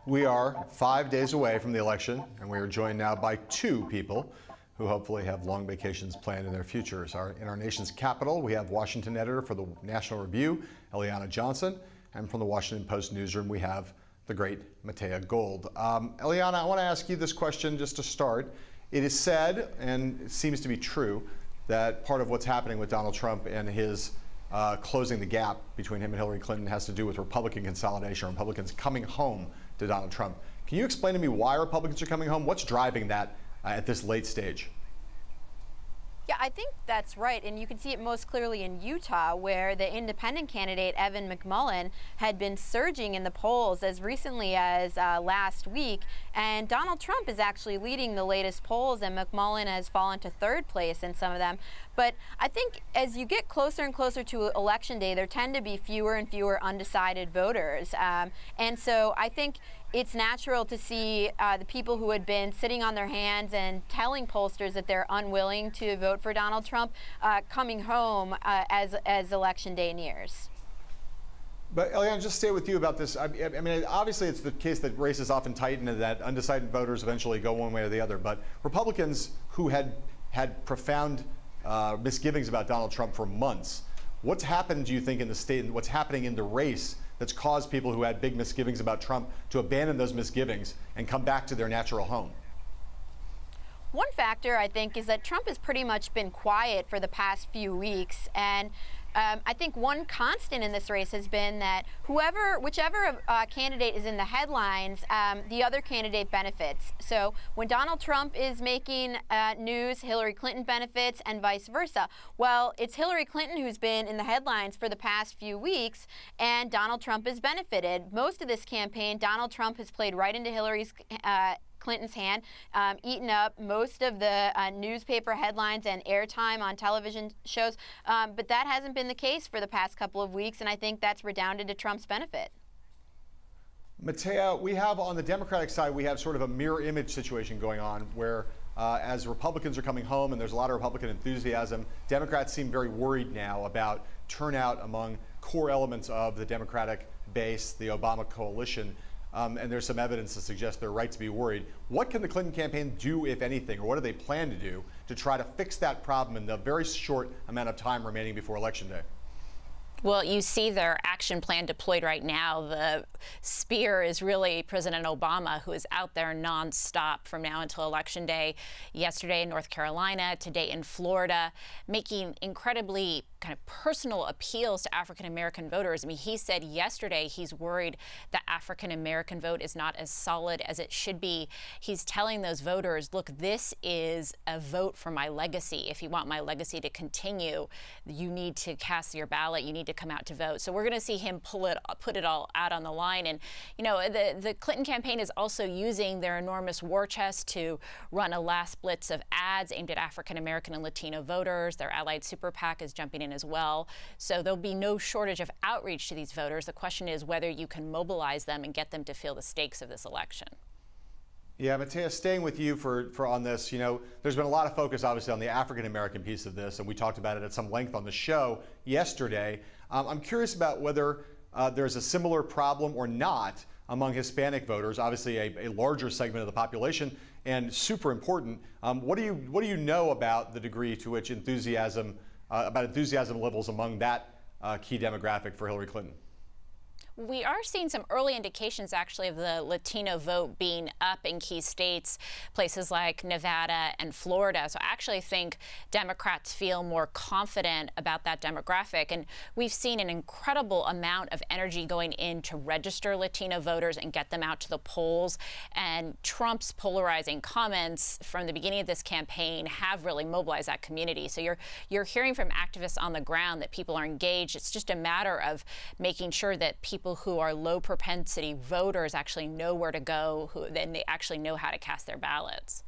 We are 5 days away from the election, and we are joined now by two people who hopefully have long vacations planned in their futures. In our nation's capital, we have Washington editor for the National Review, Eliana Johnson, and from the Washington Post newsroom, we have the great Matea Gold. Eliana, I want to ask you this question just to start. It is said, and it seems to be true, that part of what's happening with Donald Trump and his closing the gap between him and Hillary Clinton has to do with Republican consolidation, or Republicans coming home to Donald Trump. Can you explain to me why Republicans are coming home? What's driving that at this late stage? Yeah, I think that's right, and you can see it most clearly in Utah, where the independent candidate, Evan McMullin, had been surging in the polls as recently as last week, and Donald Trump is actually leading the latest polls, and McMullin has fallen to third place in some of them. But I think as you get closer and closer to Election Day, there tend to be fewer and fewer undecided voters, and so I think it's natural to see the people who had been sitting on their hands and telling pollsters that they're unwilling to vote for Donald Trump coming home as Election Day nears. But Eliana, just stay with you about this. I mean, obviously it's the case that races often tighten and that undecided voters eventually go one way or the other. But Republicans who had profound misgivings about Donald Trump for months, what's happened, do you think, in the state, and what's happening in the race that's caused people who had big misgivings about Trump to abandon those misgivings and come back to their natural home? One factor, I think, is that Trump has pretty much been quiet for the past few weeks, and I think one constant in this race has been that whichever candidate is in the headlines, the other candidate benefits. So when Donald Trump is making news, Hillary Clinton benefits, and vice versa. Well, it's Hillary Clinton who's been in the headlines for the past few weeks, and Donald Trump has benefited. Most of this campaign, Donald Trump has played right into Hillary's Clinton's hand, eaten up most of the newspaper headlines and airtime on television shows, but that hasn't been the case for the past couple of weeks, and I think that's redounded to Trump's benefit. Matea, we have on the Democratic side, we have sort of a mirror image situation going on where as Republicans are coming home and there's a lot of Republican enthusiasm, Democrats seem very worried now about turnout among core elements of the Democratic base, the Obama coalition. And there's some evidence to suggest they're right to be worried. What can the Clinton campaign do, if anything, or what do they plan to do to try to fix that problem in the very short amount of time remaining before Election Day? Well, you see their action plan deployed right now. The spear is really President Obama, who is out there nonstop from now until Election Day. Yesterday in North Carolina, today in Florida, making incredibly kind of personal appeals to African-American voters. I mean, he said yesterday he's worried the African-American vote is not as solid as it should be. He's telling those voters, look, this is a vote for my legacy. If you want my legacy to continue, you need to cast your ballot. You need to come out to vote. So we're going to see him put it all out on the line. And, you know, the Clinton campaign is also using their enormous war chest to run a last blitz of ads aimed at African-American and Latino voters. Their allied super PAC is jumping in as well. So there'll be no shortage of outreach to these voters. The question is whether you can mobilize them and get them to feel the stakes of this election. Yeah, Matea, staying with you for on this, you know, there's been a lot of focus obviously on the African-American piece of this, and we talked about it at some length on the show yesterday. I'm curious about whether there's a similar problem or not among Hispanic voters, obviously a larger segment of the population, and super important. What do you know about the degree to which enthusiasm levels among that key demographic for Hillary Clinton? We are seeing some early indications, actually, of the Latino vote being up in key states, places like Nevada and Florida. So I actually think Democrats feel more confident about that demographic. And we've seen an incredible amount of energy going in to register Latino voters and get them out to the polls. And Trump's polarizing comments from the beginning of this campaign have really mobilized that community. So you're hearing from activists on the ground that people are engaged. It's just a matter of making sure that people who are low propensity voters actually know where to go, then they actually know how to cast their ballots.